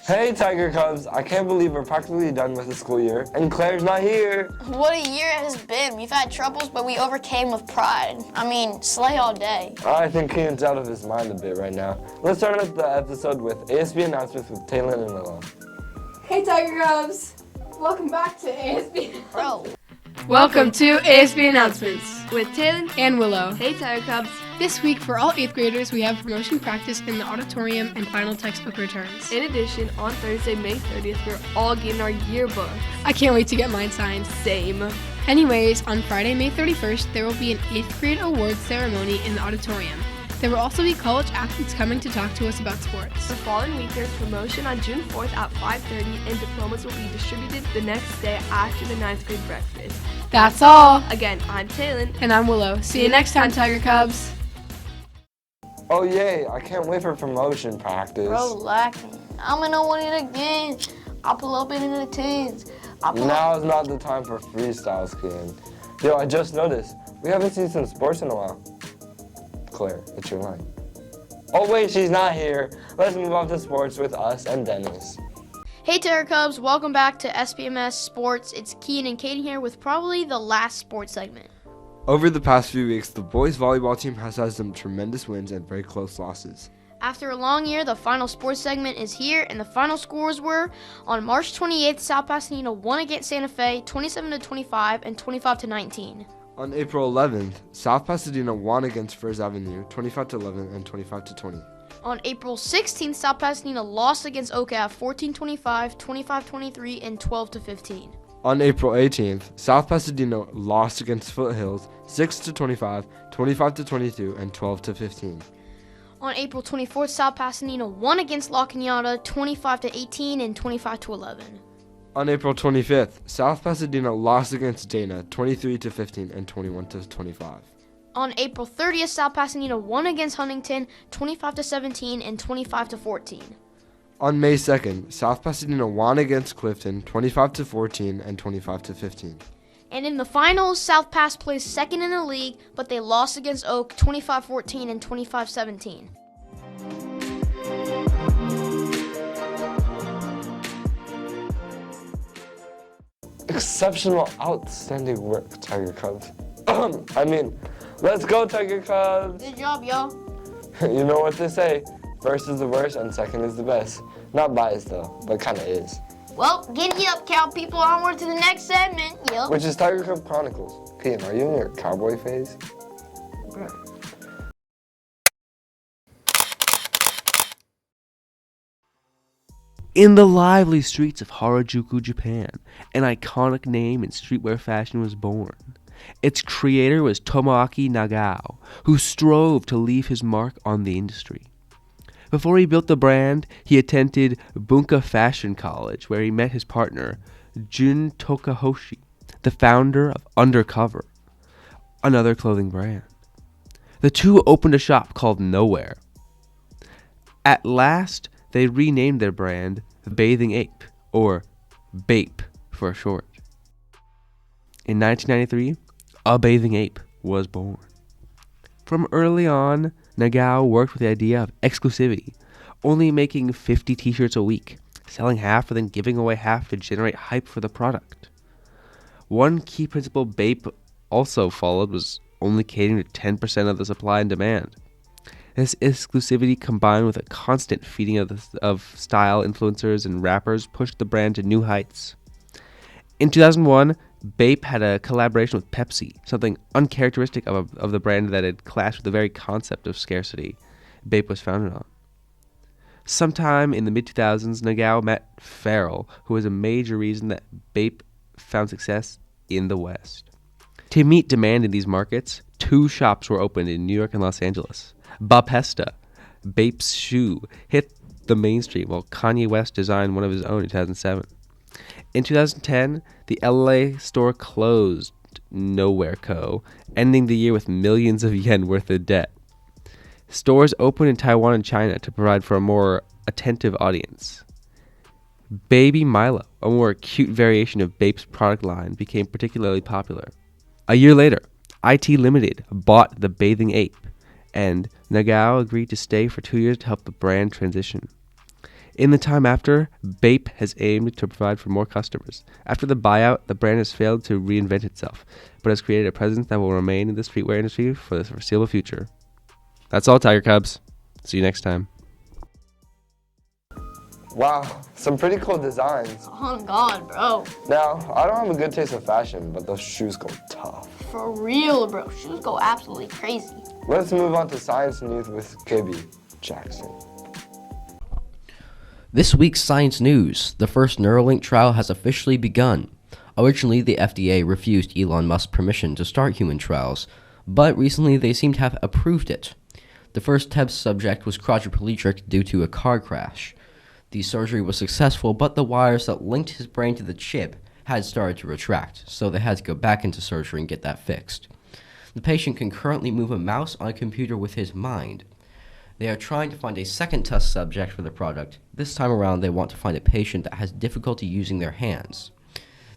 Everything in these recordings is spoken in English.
Hey Tiger Cubs, I can't believe we're practically done with the school year and Claire's not here. What a year it has been. We've had troubles, but we overcame with pride. I mean, slay all day. I think Keaton's out of his mind a bit right now. Let's start up the episode with ASB announcements with Taylor and Willow. Hey Tiger Cubs, welcome back to ASB. Bro. Welcome to ASB Announcements with Taylor and Willow. Hey Tiger Cubs. This week for all 8th graders, we have promotion practice in the auditorium and final textbook returns. In addition, on Thursday, May 30th, we're all getting our yearbook. I can't wait to get mine signed. Same. Anyways, on Friday, May 31st, there will be an 8th grade awards ceremony in the auditorium. There will also be college athletes coming to talk to us about sports. The following week, there's promotion on June 4th at 5:30, and diplomas will be distributed the next day after the 9th grade breakfast. That's all. Again, I'm Taylor. And I'm Willow. See you next time, Tiger Cubs. Oh yay, I can't wait for promotion practice. Bro, lacking. I'm gonna win it again. I'll pull up into the tens. Now's not the time for freestyle skiing. Yo, I just noticed, we haven't seen some sports in a while. Claire, it's your line. Oh wait, she's not here. Let's move on to sports with us and Dennis. Hey Terror Cubs, welcome back to SPMS Sports. It's Kean and Kaden here with probably the last sports segment. Over the past few weeks, the boys volleyball team has had some tremendous wins and very close losses. After a long year, the final sports segment is here, and the final scores were on March 28th, South Pasadena won against Santa Fe 27-25 and 25-19. On April 11th, South Pasadena won against First Avenue 25-11 and 25-20. On April 16th, South Pasadena lost against OCAV 14-25, 25-23, and 12-15. On April 18th, South Pasadena lost against Foothills 6-25, 25-22, and 12-15. On April 24th, South Pasadena won against La Cañada 25-18 and 25-11. On April 25th, South Pasadena lost against Dana 23-15 and 21-25. On April 30th, South Pasadena won against Huntington 25-17 and 25-14. On May 2nd, South Pasadena won against Clifton 25-14 and 25-15. And in the finals, South Pass placed second in the league, but they lost against Oak 25-14 and 25-17. Exceptional, outstanding work, Tiger Cubs. Let's go, Tiger Cubs. Good job, yo. You know what they say. First is the worst and second is the best. Not biased though, but kinda is. Well, giddy up, cow people. Onward to the next segment. Yup. Which is Tiger Cub Chronicles. Keaton, are you in your cowboy phase? In the lively streets of Harajuku, Japan, an iconic name in streetwear fashion was born. Its creator was Tomoaki Nagao, who strove to leave his mark on the industry. Before he built the brand, he attended Bunka Fashion College, where he met his partner, Jun Tokahoshi, the founder of Undercover, another clothing brand. The two opened a shop called Nowhere. At last, they renamed their brand the Bathing Ape, or BAPE for short. In 1993, a bathing ape was born. From early on, Nagao worked with the idea of exclusivity, only making 50 t-shirts a week, selling half and then giving away half to generate hype for the product. One key principle BAPE also followed was only catering to 10% of the supply and demand. This exclusivity, combined with a constant feeding of style influencers and rappers, pushed the brand to new heights. In 2001, BAPE had a collaboration with Pepsi, something uncharacteristic of the brand that had clashed with the very concept of scarcity BAPE was founded on. Sometime in the mid-2000s, Nagao met Farrell, who was a major reason that BAPE found success in the West. To meet demand in these markets, 2 shops were opened in New York and Los Angeles. Bapesta, BAPE's shoe, hit the mainstream, while Kanye West designed one of his own in 2007. In 2010, the LA store closed Nowhere Co., ending the year with millions of yen worth of debt. Stores opened in Taiwan and China to provide for a more attentive audience. Baby Milo, a more cute variation of BAPE's product line, became particularly popular. A year later, IT Limited bought the Bathing Ape, and Nagao agreed to stay for 2 years to help the brand transition. In the time after, BAPE has aimed to provide for more customers. After the buyout, the brand has failed to reinvent itself, but has created a presence that will remain in the streetwear industry for the foreseeable future. That's all, Tiger Cubs. See you next time. Wow, some pretty cool designs. Oh God, bro. Now, I don't have a good taste of fashion, but those shoes go tough. For real, bro. Shoes go absolutely crazy. Let's move on to science news with KB Jackson. This week's science news, the first Neuralink trial has officially begun. Originally, the FDA refused Elon Musk's permission to start human trials, but recently they seem to have approved it. The first test subject was quadriplegic due to a car crash. The surgery was successful, but the wires that linked his brain to the chip had started to retract, so they had to go back into surgery and get that fixed. The patient can currently move a mouse on a computer with his mind. They are trying to find a second test subject for the product. This time around, they want to find a patient that has difficulty using their hands.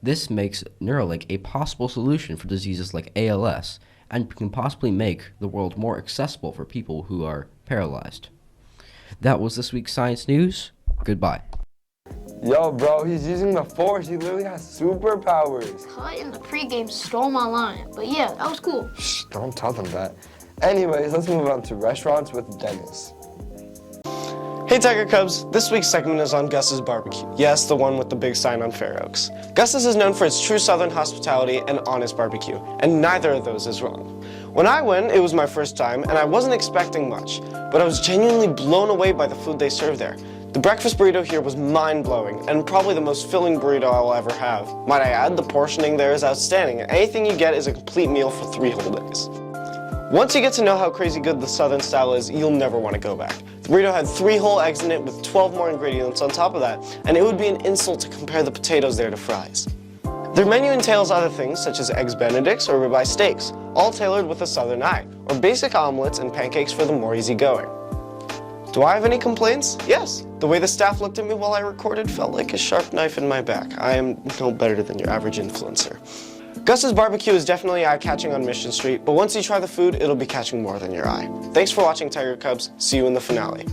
This makes Neuralink a possible solution for diseases like ALS and can possibly make the world more accessible for people who are paralyzed. That was this week's science news. Goodbye. Yo, bro, he's using the Force. He literally has superpowers. Cut in the pregame stole my line. But yeah, that was cool. Shh, don't tell them that. Anyways, let's move on to restaurants with Dennis. Hey Tiger Cubs, this week's segment is on Gus's Barbecue. Yes, the one with the big sign on Fair Oaks. Gus's is known for its true southern hospitality and honest barbecue, and neither of those is wrong. When I went, it was my first time, and I wasn't expecting much, but I was genuinely blown away by the food they serve there. The breakfast burrito here was mind-blowing, and probably the most filling burrito I will ever have. Might I add, the portioning there is outstanding, and anything you get is a complete meal for 3 whole days. Once you get to know how crazy good the southern style is, you'll never want to go back. The burrito had 3 whole eggs in it with 12 more ingredients on top of that, and it would be an insult to compare the potatoes there to fries. Their menu entails other things such as eggs benedicts or ribeye steaks, all tailored with a southern eye, or basic omelets and pancakes for the more easygoing. Do I have any complaints? Yes. The way the staff looked at me while I recorded felt like a sharp knife in my back. I am no better than your average influencer. Gus's Barbecue is definitely eye-catching on Mission Street, but once you try the food, it'll be catching more than your eye. Thanks for watching, Tiger Cubs. See you in the finale.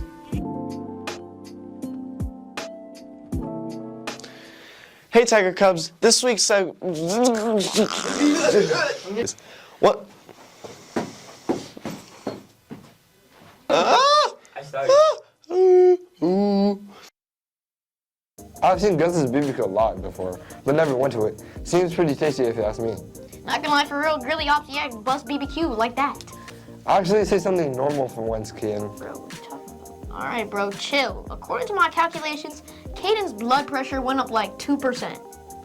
Hey, Tiger Cubs. This week's What? I've seen Gus's BBQ a lot before, but never went to it. Seems pretty tasty if you ask me. Not gonna lie, for real, grilly off the egg, bust BBQ like that. Actually, say something normal for once, Kian. Bro, what you talking about? All right, bro, chill. According to my calculations, Caden's blood pressure went up like 2%.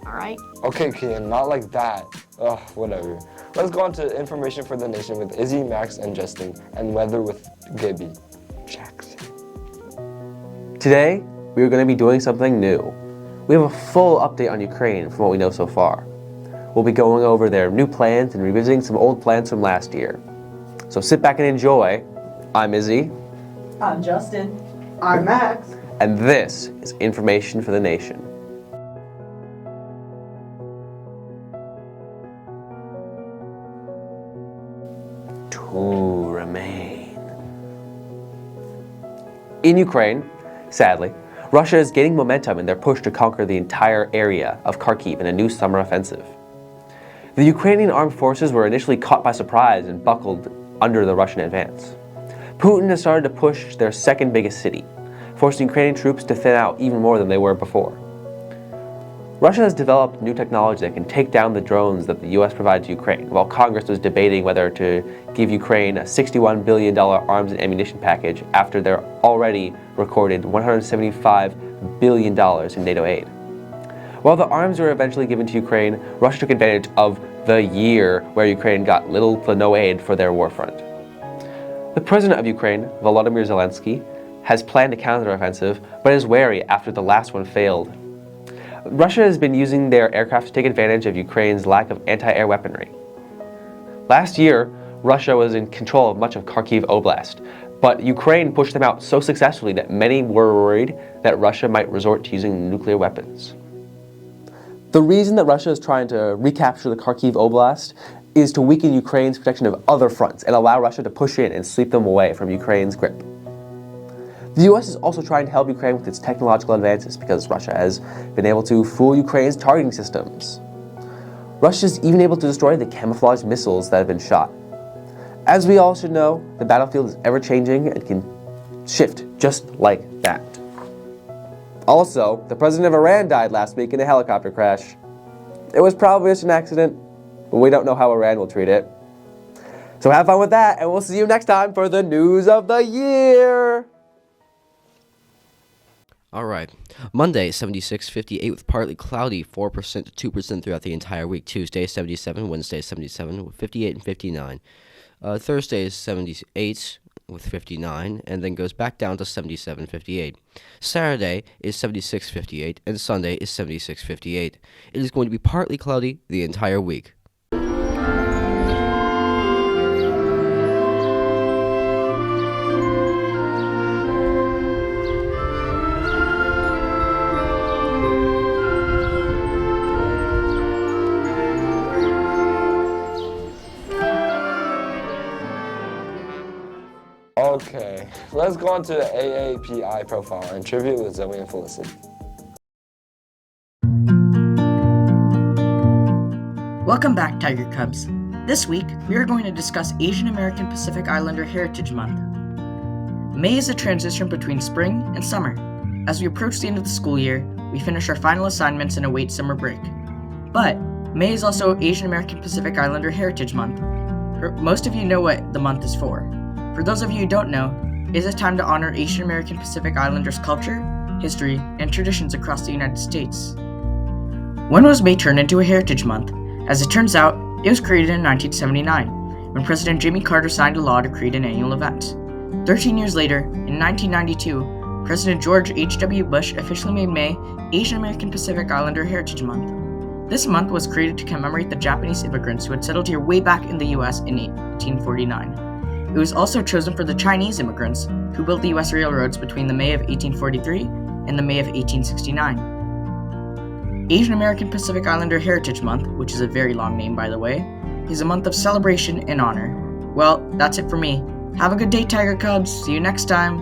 All right? Okay, Kian, not like that. Ugh, whatever. Let's go on to information for the nation with Izzy, Max, and Justin, and weather with Gibby Jackson. Today, we are going to be doing something new. We have a full update on Ukraine from what we know so far. We'll be going over their new plans and revisiting some old plans from last year. So sit back and enjoy. I'm Izzy. I'm Justin. I'm Max. And this is Information for the Nation. To remain. In Ukraine, sadly, Russia is gaining momentum in their push to conquer the entire area of Kharkiv in a new summer offensive. The Ukrainian armed forces were initially caught by surprise and buckled under the Russian advance. Putin has started to push their second biggest city, forcing Ukrainian troops to thin out even more than they were before. Russia has developed new technology that can take down the drones that the US provides to Ukraine, while Congress was debating whether to give Ukraine a $61 billion arms and ammunition package after their already recorded $175 billion in NATO aid. While the arms were eventually given to Ukraine, Russia took advantage of the year where Ukraine got little to no aid for their war front. The president of Ukraine, Volodymyr Zelensky, has planned a counteroffensive, but is wary after the last one failed. Russia has been using their aircraft to take advantage of Ukraine's lack of anti-air weaponry. Last year, Russia was in control of much of Kharkiv Oblast, but Ukraine pushed them out so successfully that many were worried that Russia might resort to using nuclear weapons. The reason that Russia is trying to recapture the Kharkiv Oblast is to weaken Ukraine's protection of other fronts and allow Russia to push in and sweep them away from Ukraine's grip. The The US is also trying to help Ukraine with its technological advances because Russia has been able to fool Ukraine's targeting systems. Russia's even able to destroy the camouflage missiles that have been shot. As we all should know, the battlefield is ever-changing and can shift just like that. Also, the president of Iran died last week in a helicopter crash. It was probably just an accident, but we don't know how Iran will treat it. So have fun with that, and we'll see you next time for the news of the year! Alright. Monday, 76, 58 with partly cloudy, 4% to 2% throughout the entire week. Tuesday, 77. Wednesday, 77 with 58 and 59. Thursday is 78 with 59, and then goes back down to 77, 58. Saturday is 76, 58, and Sunday is 76, 58. It is going to be partly cloudy the entire week. Okay, let's go on to the AAPI profile and tribute with Zoe and Felicity. Welcome back, Tiger Cubs. This week, we are going to discuss Asian American Pacific Islander Heritage Month. May is a transition between spring and summer. As we approach the end of the school year, we finish our final assignments and await summer break. But May is also Asian American Pacific Islander Heritage Month. Most of you know what the month is for. For those of you who don't know, it is a time to honor Asian American Pacific Islanders' culture, history, and traditions across the United States. When was May turned into a Heritage Month? As it turns out, it was created in 1979, when President Jimmy Carter signed a law to create an annual event. 13 years later, in 1992, President George H.W. Bush officially made May Asian American Pacific Islander Heritage Month. This month was created to commemorate the Japanese immigrants who had settled here way back in the U.S. in 1849. It was also chosen for the Chinese immigrants who built the U.S. railroads between the May of 1843 and the May of 1869. Asian American Pacific Islander Heritage Month, which is a very long name by the way, is a month of celebration and honor. Well, that's it for me. Have a good day, Tiger Cubs. See you next time.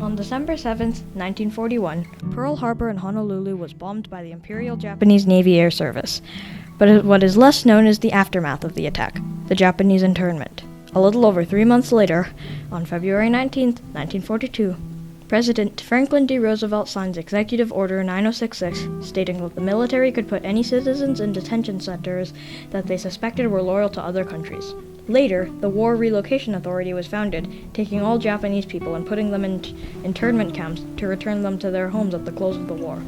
On December 7, 1941, Pearl Harbor in Honolulu was bombed by the Imperial Japanese Navy Air Service. But what is less known is the aftermath of the attack, the Japanese internment. A little over 3 months later, on February 19, 1942, President Franklin D. Roosevelt signs Executive Order 9066, stating that the military could put any citizens in detention centers that they suspected were loyal to other countries. Later, the War Relocation Authority was founded, taking all Japanese people and putting them in internment camps to return them to their homes at the close of the war.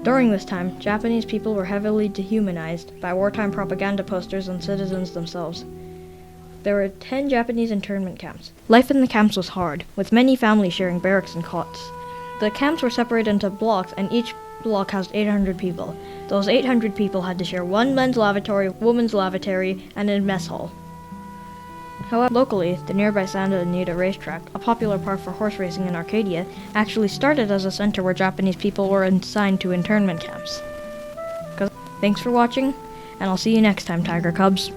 During this time, Japanese people were heavily dehumanized by wartime propaganda posters and citizens themselves. There were 10 Japanese internment camps. Life in the camps was hard, with many families sharing barracks and cots. The camps were separated into blocks, and each block housed 800 people. Those 800 people had to share one men's lavatory, women's lavatory, and a mess hall. However, locally, the nearby Santa Anita racetrack, a popular park for horse racing in Arcadia, actually started as a center where Japanese people were assigned to internment camps. Thanks for watching, and I'll see you next time, Tiger Cubs.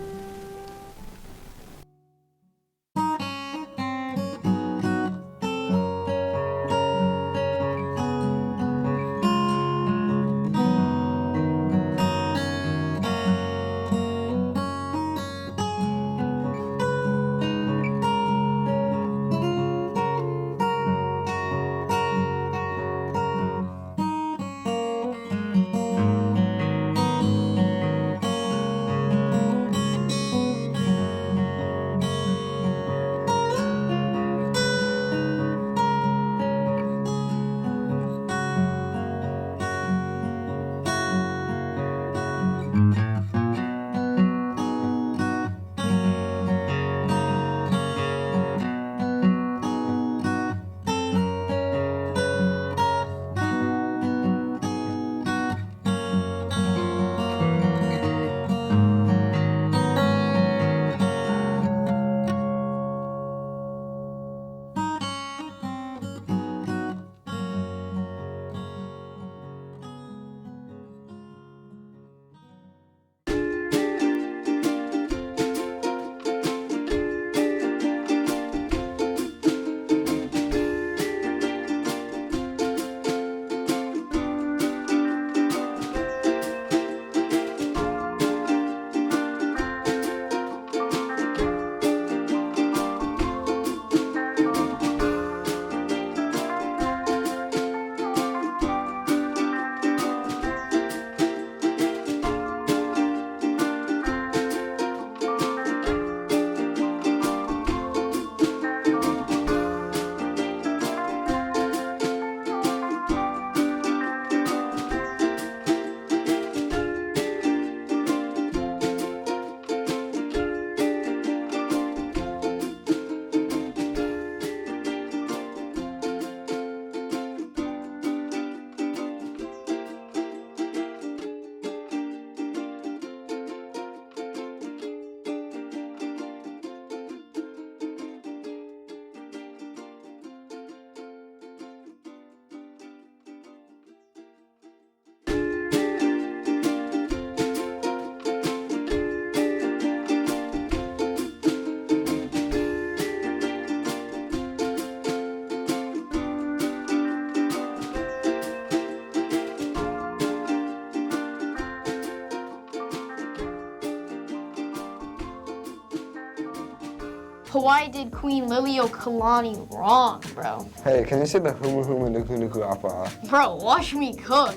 Hawaii did Queen Liliuokalani wrong, bro. Hey, can you say the humu humu nuku nuku apa? Bro, watch me cook.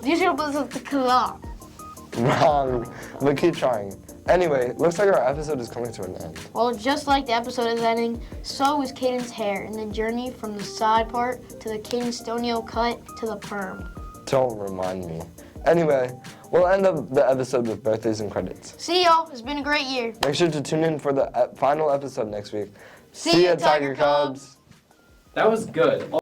These are the kala. Wrong, but keep trying. Anyway, looks like our episode is coming to an end. Well, just like the episode is ending, so is Caden's hair in the journey from the side part to the Cadenstonio cut to the perm. Don't remind me. Anyway, we'll end up the episode with birthdays and credits. See y'all, it's been a great year. Make sure to tune in for the final episode next week. See ya, Tiger Tiger Cubs. Cubs. That was good.